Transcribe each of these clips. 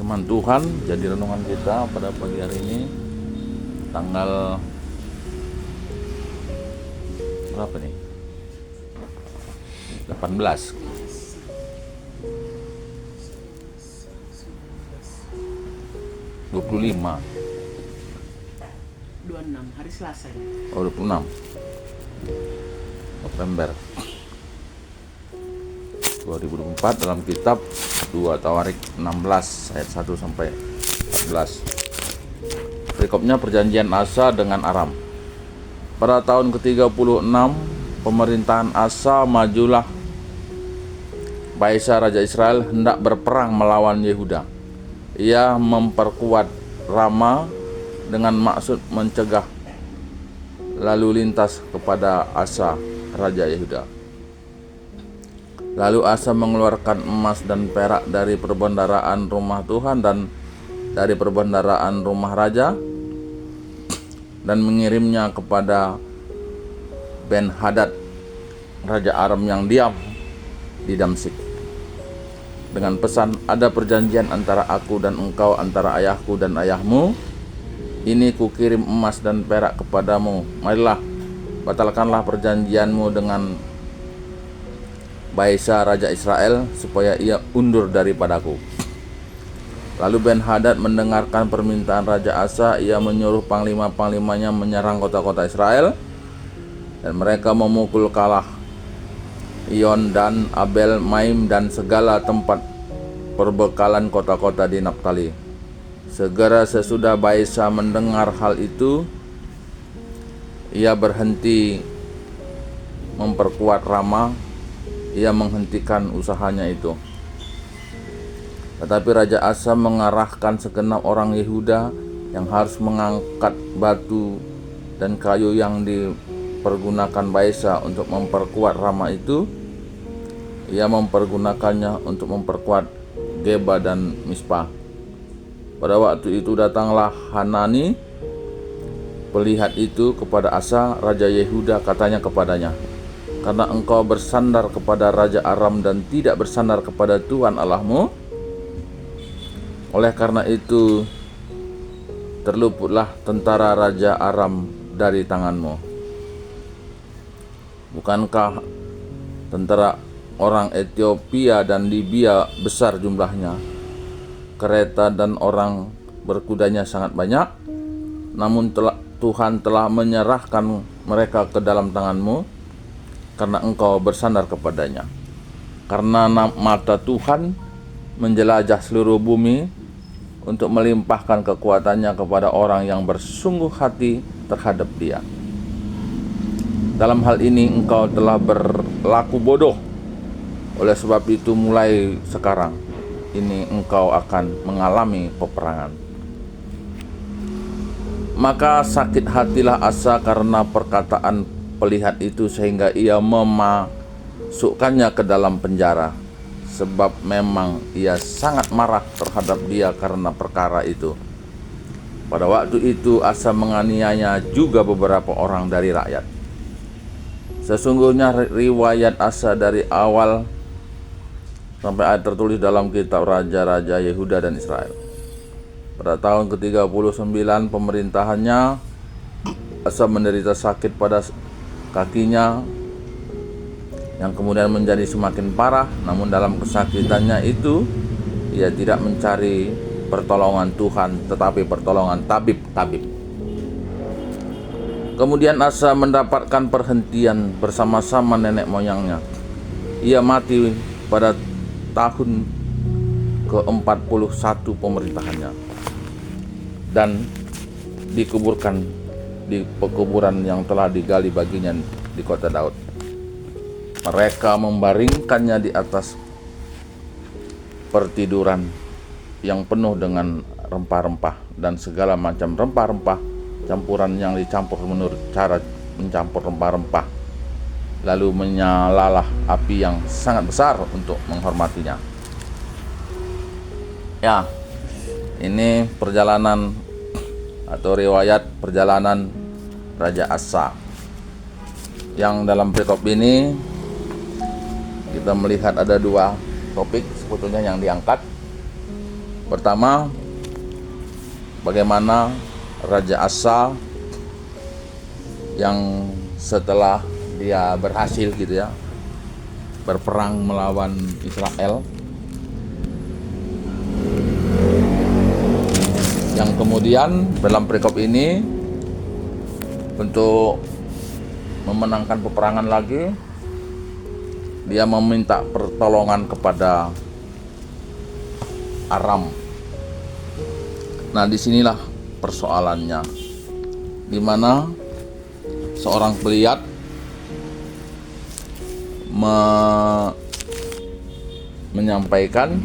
Firman Tuhan jadi renungan kita pada pagi hari ini, tanggal berapa nih? 18 25 26 hari Selasa ya. 26 November 2024 dalam kitab 2 Tawarik 16 ayat 1 sampai 14. Perikopnya perjanjian Asa dengan Aram. Pada tahun ke-36 pemerintahan Asa, majulah Baesa raja Israel hendak berperang melawan Yehuda. Ia memperkuat Rama dengan maksud mencegah lalu lintas kepada Asa raja Yehuda. Lalu Asa mengeluarkan emas dan perak dari perbendaharaan rumah Tuhan dan dari perbendaharaan rumah raja dan mengirimnya kepada Ben-Hadad raja Aram yang diam di Damsyik dengan pesan, ada perjanjian antara aku dan engkau, antara ayahku dan ayahmu. Ini kukirim emas dan perak kepadamu. Marilah batalkanlah perjanjianmu dengan Baesa raja Israel supaya ia undur daripadaku. Lalu Ben-Hadad mendengarkan permintaan Raja Asa. Ia menyuruh panglima-panglimanya menyerang kota-kota Israel, dan mereka memukul kalah Iyon dan Abel Maim dan segala tempat perbekalan kota-kota di Naftali. Segera sesudah Baesa mendengar hal itu, ia berhenti memperkuat Rama. Ia menghentikan usahanya itu. Tetapi Raja Asa mengarahkan segenap orang Yehuda yang harus mengangkat batu dan kayu yang dipergunakan Baesa untuk memperkuat Rama itu. Ia mempergunakannya untuk memperkuat Geba dan Mispa. Pada waktu itu datanglah Hanani pelihat itu kepada Asa raja Yehuda, katanya kepadanya, karena engkau bersandar kepada Raja Aram dan tidak bersandar kepada Tuhan Allahmu, oleh karena itu terluputlah tentara Raja Aram dari tanganmu. Bukankah tentara orang Ethiopia dan Libya besar jumlahnya, kereta dan orang berkudanya sangat banyak? Namun Tuhan telah menyerahkan mereka ke dalam tanganmu, karena engkau bersandar kepadanya. Karena mata Tuhan menjelajah seluruh bumi untuk melimpahkan kekuatannya kepada orang yang bersungguh hati terhadap Dia. Dalam hal ini engkau telah berlaku bodoh. Oleh sebab itu mulai sekarang ini engkau akan mengalami peperangan. Maka sakit hatilah Asa karena perkataan pelihat itu, sehingga ia memasukkannya ke dalam penjara, sebab memang ia sangat marah terhadap dia karena perkara itu. Pada waktu itu Asa menganiaya juga beberapa orang dari rakyat. Sesungguhnya riwayat Asa dari awal sampai akhir tertulis dalam kitab Raja-Raja Yehuda dan Israel. Pada tahun ke-39 pemerintahannya, Asa menderita sakit pada kakinya yang kemudian menjadi semakin parah. Namun dalam kesakitannya itu ia tidak mencari pertolongan Tuhan, tetapi pertolongan tabib-tabib. Kemudian Asa mendapatkan perhentian bersama-sama nenek moyangnya. Ia mati pada tahun ke-41 pemerintahannya dan dikuburkan di pekuburan yang telah digali baginya di kota Daud. Mereka membaringkannya di atas pertiduran yang penuh dengan rempah-rempah dan segala macam rempah-rempah campuran yang dicampur menurut cara mencampur rempah-rempah. Lalu menyalalah api yang sangat besar untuk menghormatinya. Ya, ini perjalanan atau riwayat perjalanan Raja Asa. Yang dalam perikop ini kita melihat ada dua topik sebetulnya yang diangkat. Pertama, bagaimana Raja Asa yang setelah dia berhasil gitu ya berperang melawan Israel, yang kemudian dalam perikop ini untuk memenangkan peperangan lagi dia meminta pertolongan kepada Aram. Nah, disinilah persoalannya, di mana seorang pelihat menyampaikan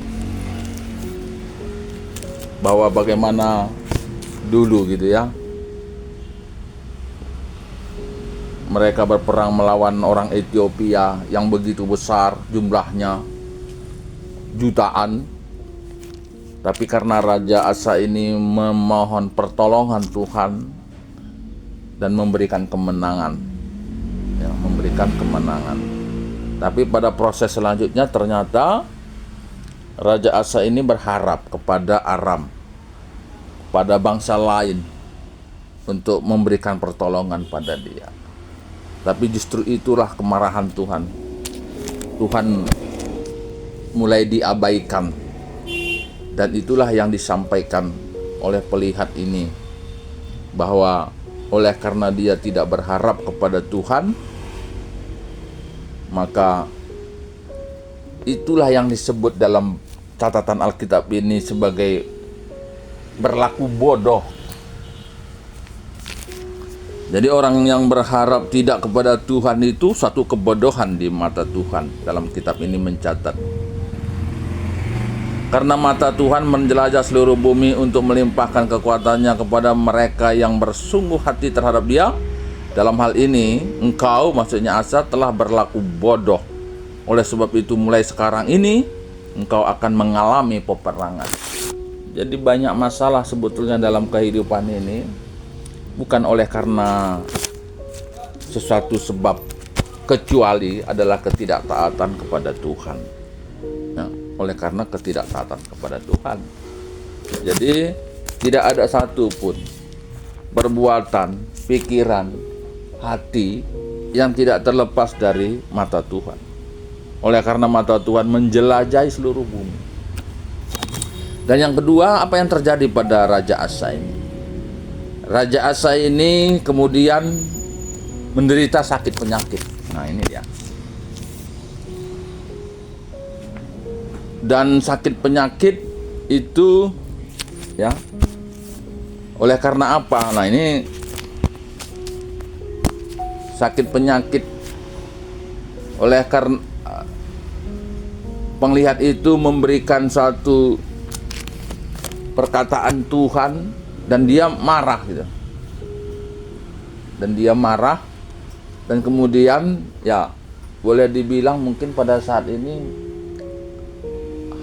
bahwa bagaimana dulu gitu ya mereka berperang melawan orang Ethiopia yang begitu besar jumlahnya, jutaan. Tapi karena Raja Asa ini memohon pertolongan Tuhan dan memberikan kemenangan, ya, memberikan kemenangan. Tapi pada proses selanjutnya ternyata Raja Asa ini berharap kepada Aram, pada bangsa lain, untuk memberikan pertolongan pada dia. Tapi justru itulah kemarahan Tuhan. Tuhan mulai diabaikan. Dan itulah yang disampaikan oleh pelihat ini, bahwa oleh karena dia tidak berharap kepada Tuhan, maka itulah yang disebut dalam catatan Alkitab ini sebagai berlaku bodoh. Jadi orang yang berharap tidak kepada Tuhan itu suatu kebodohan di mata Tuhan. Dalam kitab ini mencatat, karena mata Tuhan menjelajah seluruh bumi untuk melimpahkan kekuatannya kepada mereka yang bersungguh hati terhadap dia. Dalam hal ini engkau, maksudnya Asa, telah berlaku bodoh. Oleh sebab itu mulai sekarang ini engkau akan mengalami peperangan. Jadi banyak masalah sebetulnya dalam kehidupan ini bukan oleh karena sesuatu sebab, kecuali adalah ketidaktaatan kepada Tuhan. Nah, oleh karena ketidaktaatan kepada Tuhan, jadi tidak ada satu pun perbuatan, pikiran, hati yang tidak terlepas dari mata Tuhan. Oleh karena mata Tuhan menjelajahi seluruh bumi. Dan yang kedua, apa yang terjadi pada Raja Asa ini? Raja Asa ini kemudian menderita sakit penyakit. Nah, ini dia. Dan sakit penyakit itu ya oleh karena apa? Nah, ini sakit penyakit oleh karena penglihat itu memberikan satu perkataan Tuhan dan dia marah gitu. Dan dia marah dan kemudian ya boleh dibilang mungkin pada saat ini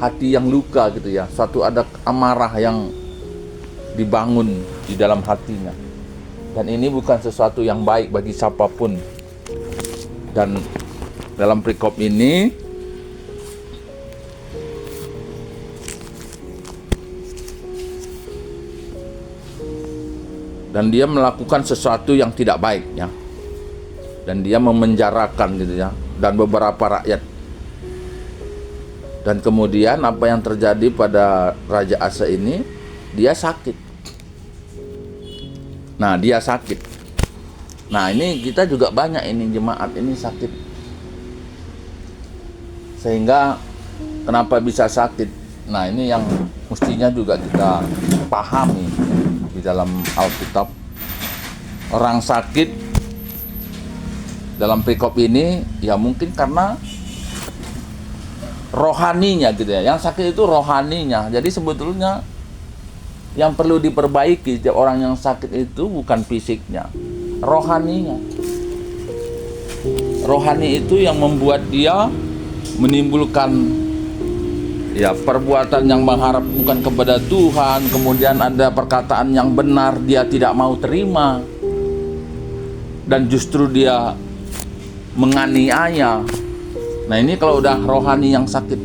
hati yang luka gitu ya, suatu ada amarah yang dibangun di dalam hatinya, dan ini bukan sesuatu yang baik bagi siapapun. Dan dalam perikop ini dan dia melakukan sesuatu yang tidak baik ya, dan dia memenjarakan gitu ya, dan beberapa rakyat. Dan kemudian apa yang terjadi pada Raja Asa ini? Dia sakit. Nah, dia sakit. Nah, ini kita juga banyak ini jemaat ini sakit. Sehingga kenapa bisa sakit? Nah, ini yang mestinya juga kita pahami di dalam Alkitab. Orang sakit dalam perikop ini ya mungkin karena rohaninya gitu ya. Yang sakit itu rohaninya. Jadi sebetulnya yang perlu diperbaiki setiap orang yang sakit itu bukan fisiknya, rohaninya. Rohani itu yang membuat dia menimbulkan ya perbuatan yang mengharap bukan kepada Tuhan, kemudian ada perkataan yang benar dia tidak mau terima, dan justru dia menganiaya. Nah, ini kalau udah rohani yang sakit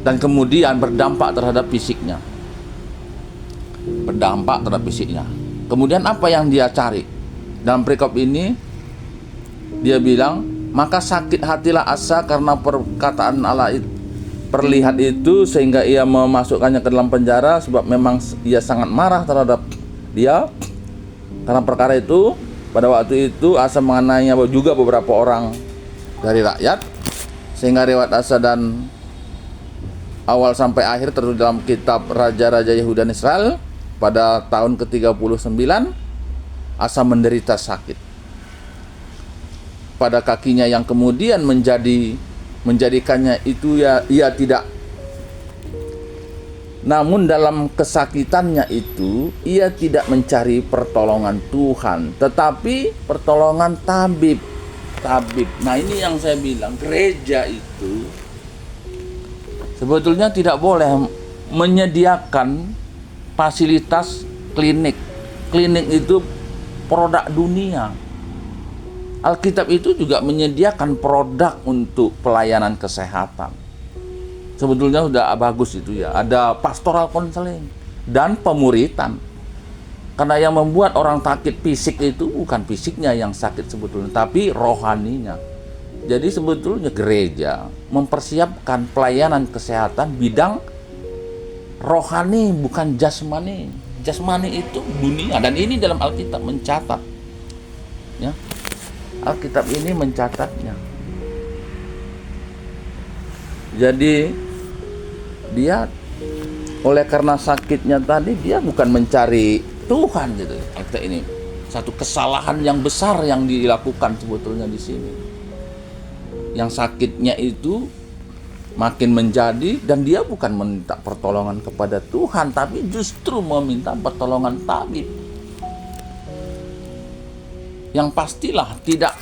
dan kemudian berdampak terhadap fisiknya. berdampak terhadap fisiknya. Kemudian apa yang dia cari? Dalam perikop ini dia bilang, maka sakit hatilah Asa karena perkataan Allah perlihat itu, sehingga ia memasukkannya ke dalam penjara, sebab memang ia sangat marah terhadap dia. Karena perkara itu, pada waktu itu Asa mengenainya juga beberapa orang dari rakyat, sehingga riwayat Asa dan awal sampai akhir tertulis dalam kitab Raja-Raja Yehuda dan Israel. Pada tahun ke-39 Asa menderita sakit pada kakinya, yang kemudian menjadikannya itu ia tidak. Namun dalam kesakitannya itu ia tidak mencari pertolongan Tuhan, tetapi pertolongan tabib. Nah, ini yang saya bilang, gereja itu sebetulnya tidak boleh menyediakan fasilitas klinik. Klinik itu produk dunia. Alkitab itu juga menyediakan produk untuk pelayanan kesehatan. Sebetulnya sudah bagus itu ya. Ada pastoral counseling dan pemuritan. Karena yang membuat orang sakit fisik itu bukan fisiknya yang sakit sebetulnya, tapi rohaninya. Jadi sebetulnya gereja mempersiapkan pelayanan kesehatan bidang rohani, bukan jasmani. Jasmani itu dunia, dan ini dalam Alkitab mencatat. Ya. Alkitab ini mencatatnya. Jadi dia oleh karena sakitnya tadi, dia bukan mencari Tuhan gitu. Alkitab ini satu kesalahan yang besar yang dilakukan sebetulnya di sini. Yang sakitnya itu makin menjadi, dan dia bukan meminta pertolongan kepada Tuhan, tapi justru meminta pertolongan tabib. Yang pastilah tidak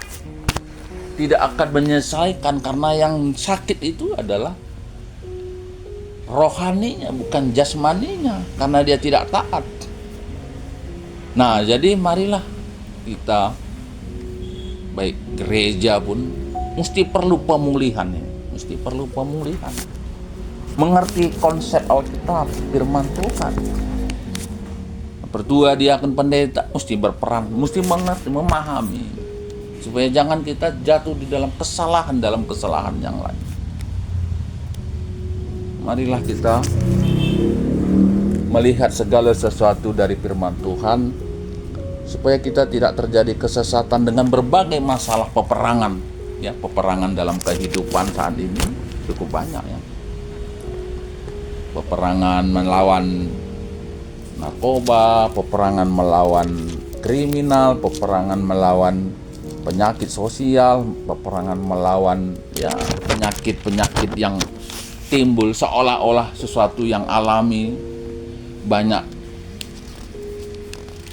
akan menyelesaikan, karena yang sakit itu adalah rohaninya, bukan jasmaninya, karena dia tidak taat. Nah, jadi marilah kita, baik gereja pun mesti perlu pemulihan ya. Mesti perlu pemulihan, mengerti konsep Alkitab, firman Tuhan. Pertua diakon pendeta mesti berperan, mesti mengerti, memahami, supaya jangan kita jatuh di dalam kesalahan yang lain. Marilah kita melihat segala sesuatu dari firman Tuhan, supaya kita tidak terjadi kesesatan dengan berbagai masalah peperangan. Ya, peperangan dalam kehidupan saat ini cukup banyak ya. Peperangan melawan narkoba, peperangan melawan kriminal, peperangan melawan penyakit sosial, peperangan melawan ya penyakit yang timbul seolah-olah sesuatu yang alami. Banyak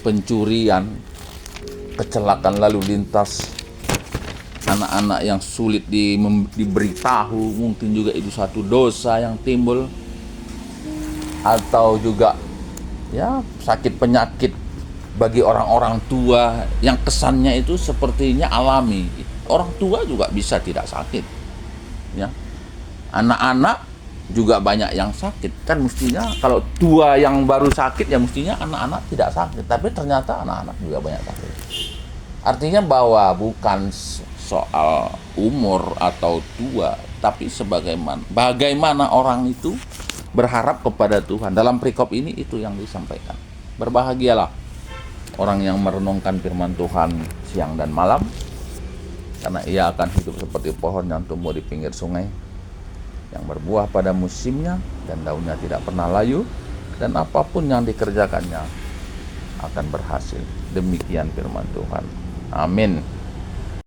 pencurian, kecelakaan lalu lintas, anak-anak yang sulit diberitahu, mungkin juga itu satu dosa yang timbul. Atau juga ya sakit penyakit bagi orang-orang tua yang kesannya itu sepertinya alami. Orang tua juga bisa tidak sakit ya. Anak-anak juga banyak yang sakit. Kan mestinya kalau tua yang baru sakit ya mestinya anak-anak tidak sakit, tapi ternyata anak-anak juga banyak sakit. Artinya bahwa bukan soal umur atau tua, tapi bagaimana orang itu berharap kepada Tuhan. Dalam perikop ini itu yang disampaikan. Berbahagialah orang yang merenungkan firman Tuhan siang dan malam, karena ia akan hidup seperti pohon yang tumbuh di pinggir sungai, yang berbuah pada musimnya dan daunnya tidak pernah layu, dan apapun yang dikerjakannya akan berhasil. Demikian firman Tuhan. Amin.